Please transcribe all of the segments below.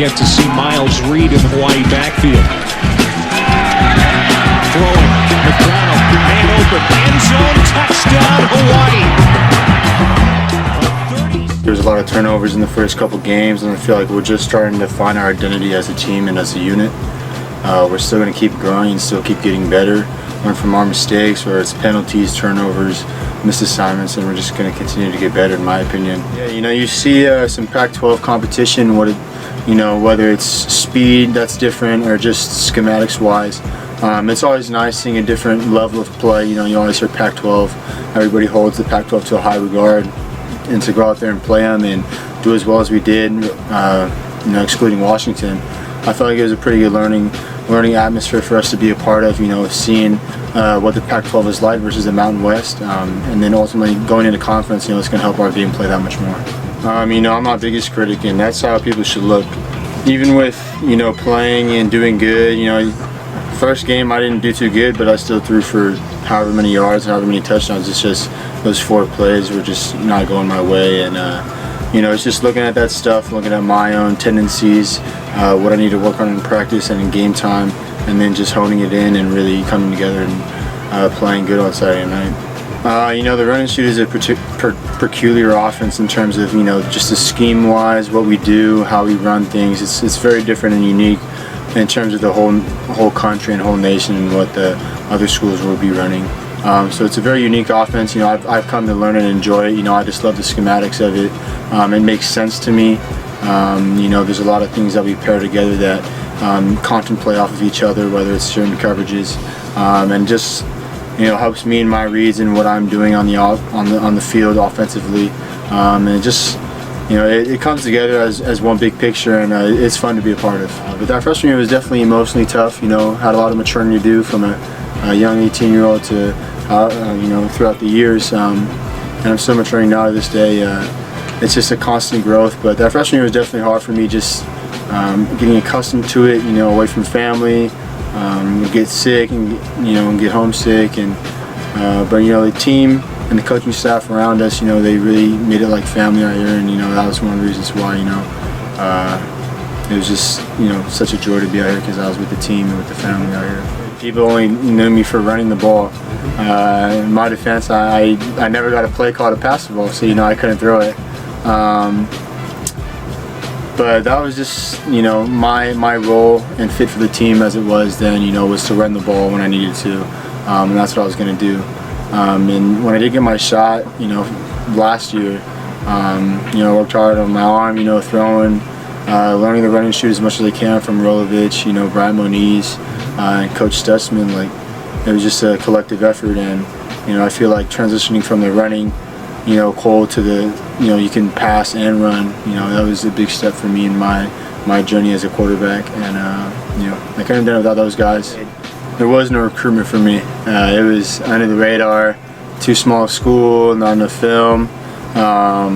yet to see Miles Reed in the Hawaii backfield. Throwing, McDonald, man open, end zone, touchdown, Hawaii. There's a lot of turnovers in the first couple games, and I feel like we're just starting to find our identity as a team and as a unit. We're still going to keep growing and still keep getting better, learn from our mistakes, whether it's penalties, turnovers, missed assignments, and we're just going to continue to get better, in my opinion. Yeah, you see some Pac-12 competition, whether it's speed that's different or just schematics-wise. It's always nice seeing a different level of play. You always hear Pac-12. Everybody holds the Pac-12 to a high regard, and to go out there and play them and do as well as we did, excluding Washington, I felt like it was a pretty good learning atmosphere for us to be a part of. Seeing what the Pac-12 is like versus the Mountain West, and then ultimately going into conference, it's going to help our game play that much more. I'm my biggest critic, and that's how people should look. Even with playing and doing good, first game I didn't do too good, but I still threw for however many yards, however many touchdowns. It's just those 4 plays were just not going my way, and it's just looking at that stuff, looking at my own tendencies, what I need to work on in practice and in game time, and then just honing it in and really coming together and playing good on Saturday night. The run and shoot is a peculiar offense in terms of just the scheme-wise, what we do, how we run things. It's very different and unique in terms of the whole country and whole nation and what the other schools will be running. So it's a very unique offense. I've come to learn and enjoy it. I just love the schematics of it. It makes sense to me. There's a lot of things that we pair together that contemplate off of each other, whether it's certain coverages, and just helps me in my reads and what I'm doing on the field offensively. And it just it comes together as one big picture, and it's fun to be a part of. But that freshman year was definitely emotionally tough. Had a lot of maturing to do from a young 18-year-old to throughout the years, and I'm still maturing now to this day. It's just a constant growth, but that freshman year was definitely hard for me, just getting accustomed to it, away from family, get sick and get homesick, and but the team and the coaching staff around us, they really made it like family out here, and that was one of the reasons why it was just such a joy to be out here, because I was with the team and with the family out here. People only knew me for running the ball. In my defense, I never got a play call to pass the ball, so I couldn't throw it. But that was just my role and fit for the team as it was then. Was to run the ball when I needed to, and that's what I was going to do. And when I did get my shot, last year, I worked hard on my arm, throwing, learning the run and shoot as much as I can from Rolovich, Brian Moniz, and Coach Stutzman. It was just a collective effort, and I feel like transitioning from the running, Cole, to the you can pass and run. That was a big step for me in my journey as a quarterback, and I couldn't have done it without those guys. There was no recruitment for me. It was under the radar, too small school, not enough film. I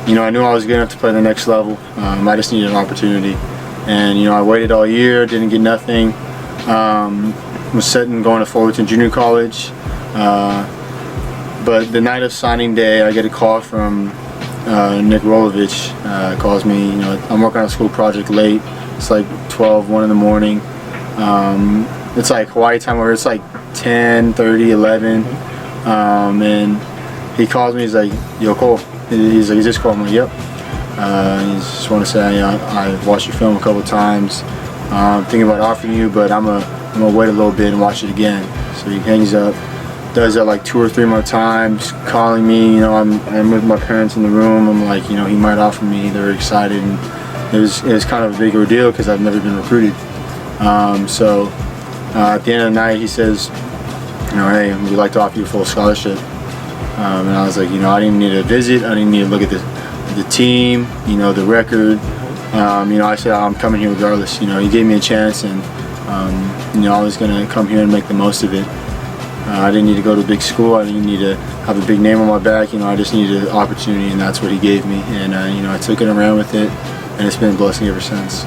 knew I was good enough to play the next level. I just needed an opportunity, and I waited all year, didn't get nothing. Was setting going to Fullerton Junior College, but the night of signing day, I get a call from Nick Rolovich. Calls me. I'm working on a school project late. It's like 12, 1 in the morning. It's like Hawaii time where it's like 10, 30, 11. And he calls me. He's like, "Yo, Cole." He's like, "Is this Cole?" I'm like, "Yep." He just want to say I watched your film a couple times. Thinking about offering you, but I'm gonna wait a little bit and watch it again. So he hangs up, does that like 2 or 3 more times, calling me. I'm with my parents in the room. I'm like, he might offer me. They're excited, and it was kind of a big ordeal because I've never been recruited. So at the end of the night, he says, "Hey, we'd like to offer you a full scholarship." And I was like, I didn't even need a visit. I didn't need to look at the team, the record. I said I'm coming here regardless. He gave me a chance, and I was gonna come here and make the most of it. I didn't need to go to a big school. I didn't need to have a big name on my back. I just needed an opportunity, and that's what he gave me. And I took it and ran with it, and it's been a blessing ever since.